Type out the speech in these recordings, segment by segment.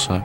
so.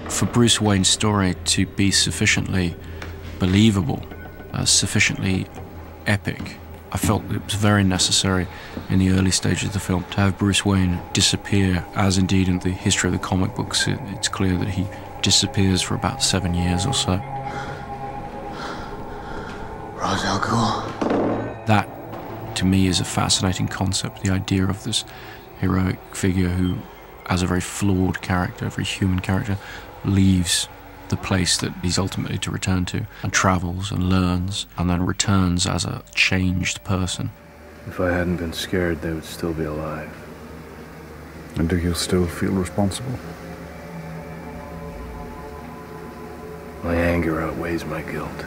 For Bruce Wayne's story to be sufficiently believable, sufficiently epic, I felt it was very necessary in the early stages of the film to have Bruce Wayne disappear, as indeed in the history of the comic books it's clear that he disappears for about 7 years or so. Ra's al Ghul. That, to me, is a fascinating concept, the idea of this heroic figure who, as a very flawed character, a very human character, leaves the place that he's ultimately to return to and travels and learns and then returns as a changed person. If I hadn't been scared, they would still be alive. And do you still feel responsible? My anger outweighs my guilt.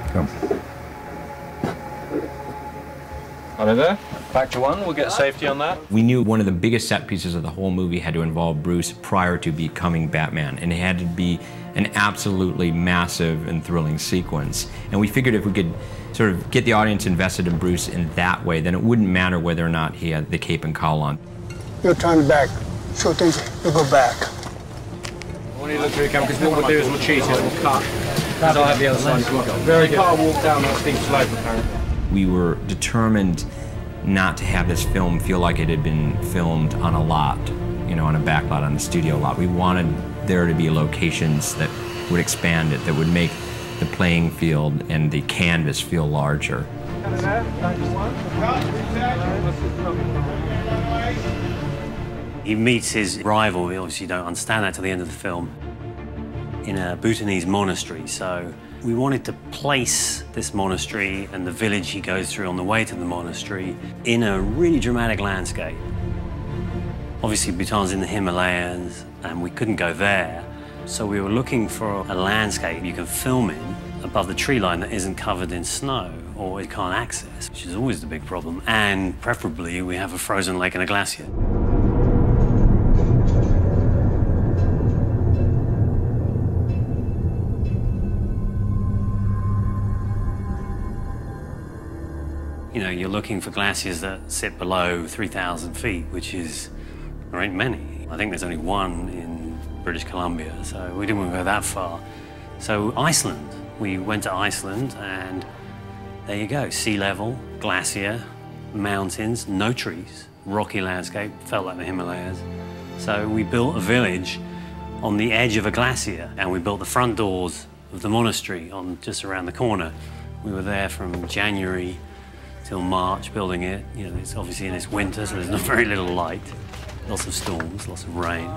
Come. There. Back to one, we'll get safety on that. We knew one of the biggest set pieces of the whole movie had to involve Bruce prior to becoming Batman, and it had to be an absolutely massive and thrilling sequence. And we figured if we could sort of get the audience invested in Bruce in that way, then it wouldn't matter whether or not he had the cape and cowl on. You'll turn back. Sure thing. You'll go back. I want you to look through the camera, because what we'll do is we'll cheat it, we'll cut. And I'll have the other side as well. Very good. You can't walk down that steep slope, apparently. We were determined not to have this film feel like it had been filmed on a lot, you know, on a back lot, on a studio lot. We wanted there to be locations that would expand it, that would make the playing field and the canvas feel larger. He meets his rival, we obviously don't understand that till the end of the film, in a Bhutanese monastery. So we wanted to place this monastery and the village he goes through on the way to the monastery in a really dramatic landscape. Obviously, Bhutan's in the Himalayas, and we couldn't go there. So we were looking for a landscape you can film in above the tree line that isn't covered in snow or it can't access, which is always the big problem. And preferably, we have a frozen lake and a glacier. You know, you're looking for glaciers that sit below 3,000 feet, which is, there ain't many. I think there's only one in British Columbia, so we didn't want to go that far. So Iceland, we went to Iceland, and there you go, sea level, glacier, mountains, no trees, rocky landscape, felt like the Himalayas. So we built a village on the edge of a glacier, and we built the front doors of the monastery on just around the corner. We were there from January till March building it. You know, it's obviously in its winter, so there's not very little light. Lots of storms, lots of rain.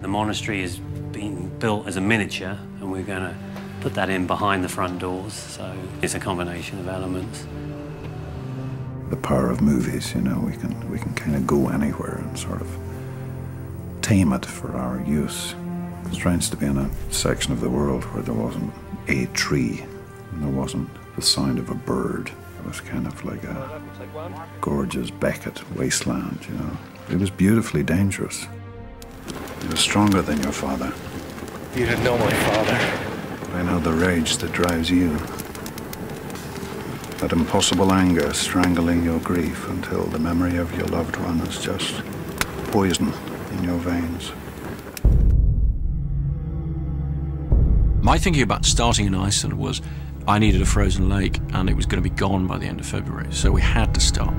The monastery is being built as a miniature, and we're going to put that in behind the front doors, so it's a combination of elements. The power of movies, you know, we can kind of go anywhere and sort of tame it for our use. It was strange to be in a section of the world where there wasn't a tree, and there wasn't the sound of a bird. It was kind of like a gorgeous Beckett wasteland, you know. It was beautifully dangerous. He was stronger than your father. You didn't know my father. I know the rage that drives you. That impossible anger strangling your grief until the memory of your loved one is just poison in your veins. My thinking about starting in Iceland was I needed a frozen lake, and it was going to be gone by the end of February, so we had to start.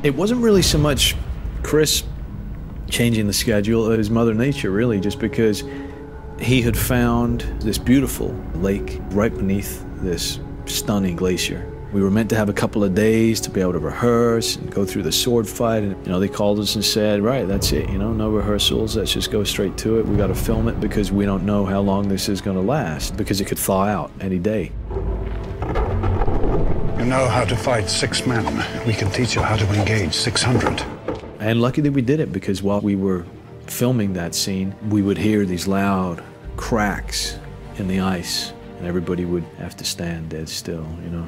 It wasn't really so much Chris changing the schedule, it was Mother Nature, really, just because he had found this beautiful lake right beneath this stunning glacier. We were meant to have a couple of days to be able to rehearse and go through the sword fight. And, you know, they called us and said, right, that's it, you know, no rehearsals, let's just go straight to it. We got to film it because we don't know how long this is going to last, because it could thaw out any day. You know how to fight 6 men. We can teach you how to engage 600. And lucky that we did it, because while we were filming that scene, we would hear these loud cracks in the ice, and everybody would have to stand dead still, you know.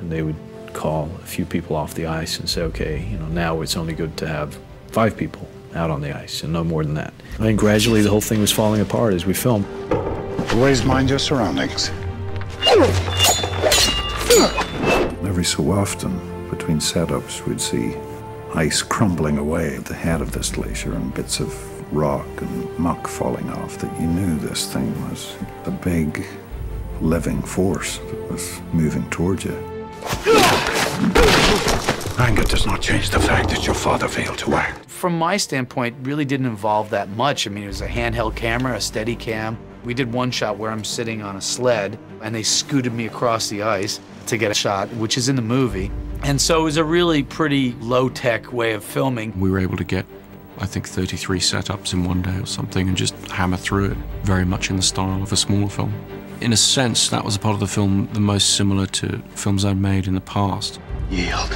And they would call a few people off the ice and say, okay, you know, now it's only good to have 5 people out on the ice and no more than that. And gradually the whole thing was falling apart as we filmed. Always mind your surroundings. Every so often, between setups, we'd see ice crumbling away at the head of this glacier and bits of rock and muck falling off, that you knew this thing was a big, living force that was moving towards you. Anger does not change the fact that your father failed to act. From my standpoint, really didn't involve that much. I mean, it was a handheld camera, a steady cam. We did one shot where I'm sitting on a sled and they scooted me across the ice to get a shot, which is in the movie. And so it was a really pretty low-tech way of filming. We were able to get, I think, 33 setups in one day or something and just hammer through it, very much in the style of a smaller film. In a sense, that was a part of the film the most similar to films I'd made in the past. Yield.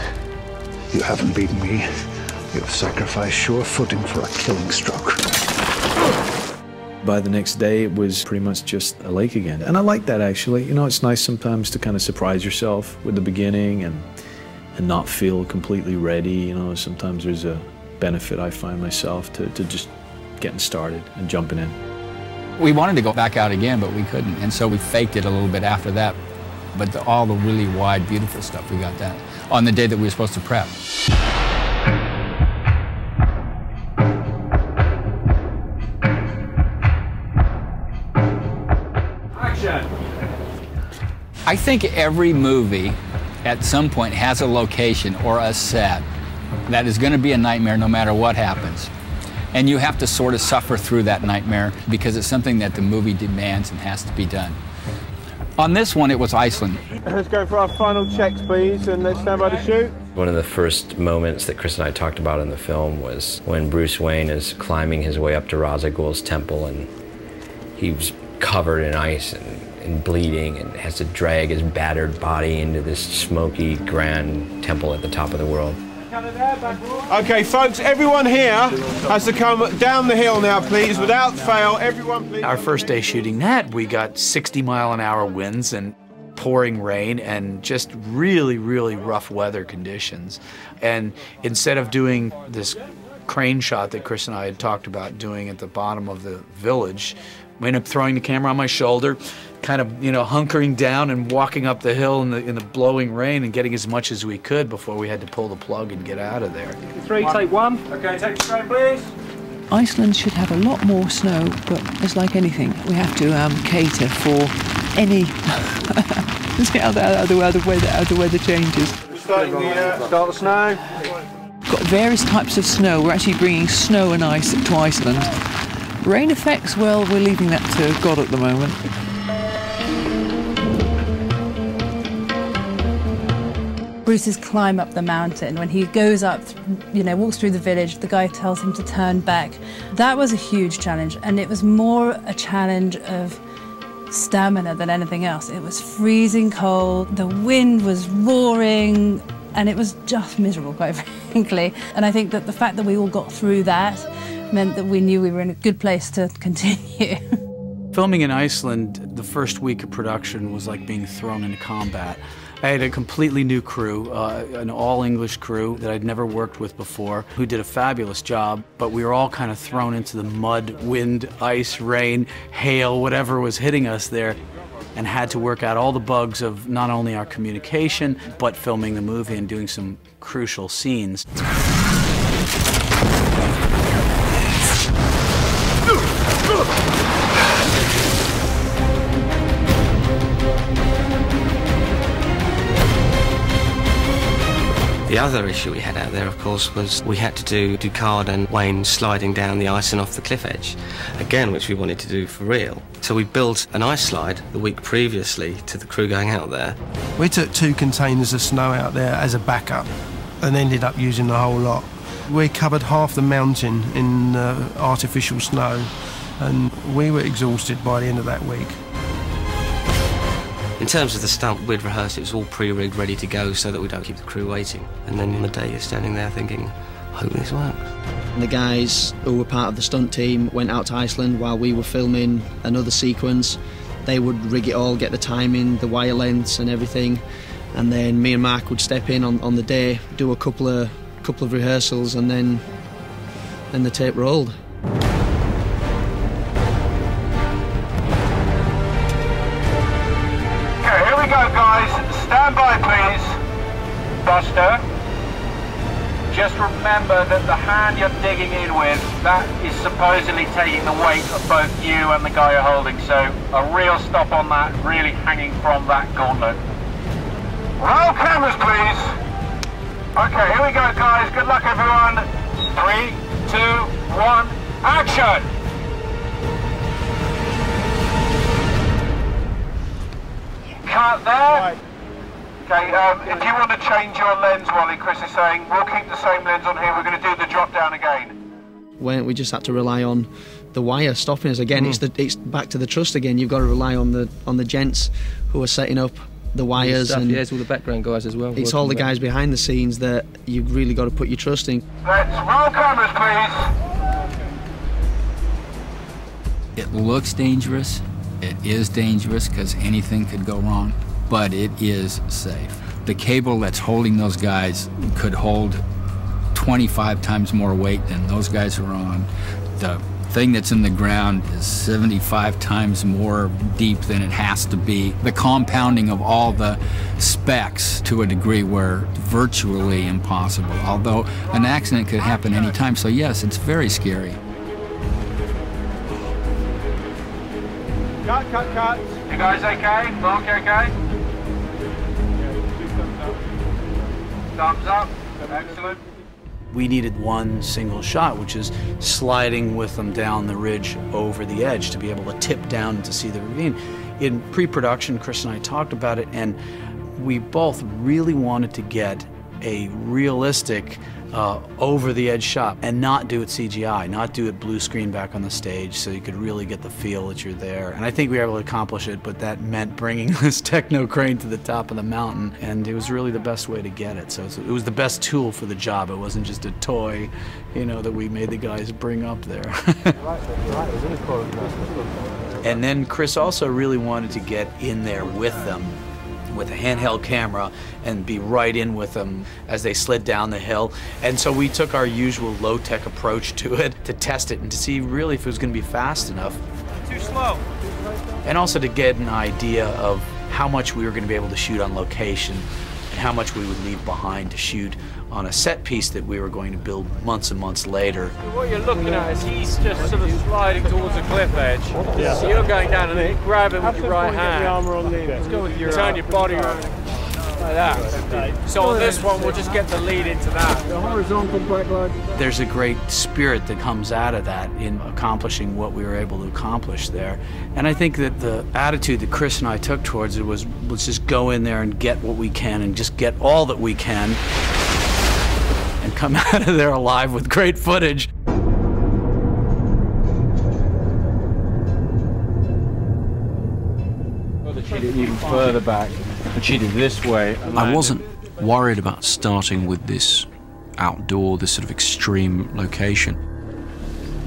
You haven't beaten me. You have sacrificed sure footing for a killing stroke. By the next day, it was pretty much just a lake again. And I like that, actually. You know, it's nice sometimes to kind of surprise yourself with the beginning and not feel completely ready. You know, sometimes there's a benefit, I find myself, to just getting started and jumping in. We wanted to go back out again, but we couldn't, and so we faked it a little bit after that. But all the really wide, beautiful stuff, we got that on the day that we were supposed to prep. Action! I think every movie at some point has a location or a set that is going to be a nightmare no matter what happens. And you have to sort of suffer through that nightmare because it's something that the movie demands and has to be done. On this one, it was Iceland. Let's go for our final checks, please, and let's stand by to shoot. One of the first moments that Chris and I talked about in the film was when Bruce Wayne is climbing his way up to Ra's al Ghul's temple, and he was covered in ice and bleeding and has to drag his battered body into this smoky, grand temple at the top of the world. Okay, folks, everyone here has to come down the hill now, please, without fail. Everyone, please. Our first day shooting that, we got 60-mile-an-hour winds and pouring rain and just really, really rough weather conditions. And instead of doing this crane shot that Chris and I had talked about doing at the bottom of the village, we ended up throwing the camera on my shoulder, kind of, you know, hunkering down and walking up the hill in the blowing rain and getting as much as we could before we had to pull the plug and get out of there. 3, take 1. Okay, take the strain, please. Iceland should have a lot more snow, but it's like anything. We have to cater for any how the weather changes. Start the snow. Got various types of snow. We're actually bringing snow and ice to Iceland. Rain effects, well, we're leaving that to God at the moment. Bruce's climb up the mountain, when he goes up, you know, walks through the village, the guy tells him to turn back. That was a huge challenge, and it was more a challenge of stamina than anything else. It was freezing cold, the wind was roaring, and it was just miserable, quite frankly. And I think that the fact that we all got through that meant that we knew we were in a good place to continue. Filming in Iceland, the first week of production was like being thrown into combat. I had a completely new crew, an all-English crew that I'd never worked with before, who did a fabulous job, but we were all kind of thrown into the mud, wind, ice, rain, hail, whatever was hitting us there, and had to work out all the bugs of not only our communication, but filming the movie and doing some crucial scenes. The other issue we had out there, of course, was we had to do Ducard and Wayne sliding down the ice and off the cliff edge, again, which we wanted to do for real. So we built an ice slide the week previously to the crew going out there. We took 2 containers of snow out there as a backup and ended up using the whole lot. We covered half the mountain in artificial snow, and we were exhausted by the end of that week. In terms of the stunt, we'd rehearsed, it was all pre-rigged, ready to go, so that we don't keep the crew waiting. And then in the day you're standing there thinking, I hope this works. The guys who were part of the stunt team went out to Iceland while we were filming another sequence. They would rig it all, get the timing, the wire lengths and everything, and then me and Mark would step in on the day, do a couple of rehearsals, and then the tape rolled. Go, guys. Stand by, please. Buster, just remember that the hand you're digging in with, that is supposedly taking the weight of both you and the guy you're holding, so a real stop on that, really hanging from that gauntlet. Roll cameras, please. Okay, here we go, guys. Good luck, everyone. 3, 2, 1, action! Cut there. Okay, if you want to change your lens, Wally, Chris is saying, we'll keep the same lens on here, we're going to do the drop down again. When we just had to rely on the wire stopping us again. It's back to the trust again. You've got to rely on the gents who are setting up the wires. Stuff, and yeah, it's all the background guys as well. It's all the guys behind the scenes that you've really got to put your trust in. Let's roll cameras, please. It looks dangerous. It is dangerous because anything could go wrong, but it is safe. The cable that's holding those guys could hold 25 times more weight than those guys are on. The thing that's in the ground is 75 times more deep than it has to be. The compounding of all the specs to a degree where it's virtually impossible, although an accident could happen anytime, so yes, it's very scary. Cut. You guys okay? Mark, okay? Thumbs up. Excellent. We needed one single shot, which is sliding with them down the ridge over the edge to be able to tip down and to see the ravine. In pre-production, Chris and I talked about it, and we both really wanted to get a realistic over-the-edge shot and not do it CGI, not do it blue screen back on the stage, so you could really get the feel that you're there. And I think we were able to accomplish it, but that meant bringing this techno crane to the top of the mountain, and it was really the best way to get it. So it was the best tool for the job. It wasn't just a toy, you know, that we made the guys bring up there. And then Chris also really wanted to get in there with them with a handheld camera and be right in with them as they slid down the hill. And so we took our usual low-tech approach to it to test it and to see really if it was going to be fast enough. Too slow. And also to get an idea of how much we were going to be able to shoot on location and how much we would leave behind to shoot on a set piece that we were going to build months and months later. What you're looking at is he's just sort of sliding towards a cliff edge. Yeah. So you're going down and then you grab him with your right hand. Turn your body around like that. So on this one, we'll just get the lead into that. The horizontal brake line. There's a great spirit that comes out of that in accomplishing what we were able to accomplish there. And I think that the attitude that Chris and I took towards it was, let's just go in there and get what we can and just get all that we can and come out of there alive with great footage. Even further back and cheated this way. I wasn't worried about starting with this outdoor, this sort of extreme location.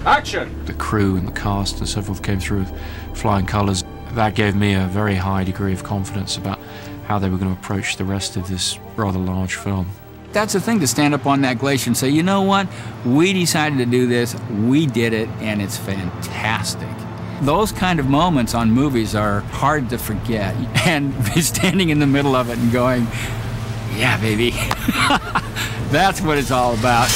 Action! The crew and the cast and so forth came through with flying colours. That gave me a very high degree of confidence about how they were going to approach the rest of this rather large film. That's the thing, to stand up on that glacier and say, you know what, we decided to do this, we did it, and it's fantastic. Those kind of moments on movies are hard to forget, and standing in the middle of it and going, yeah, baby, that's what it's all about.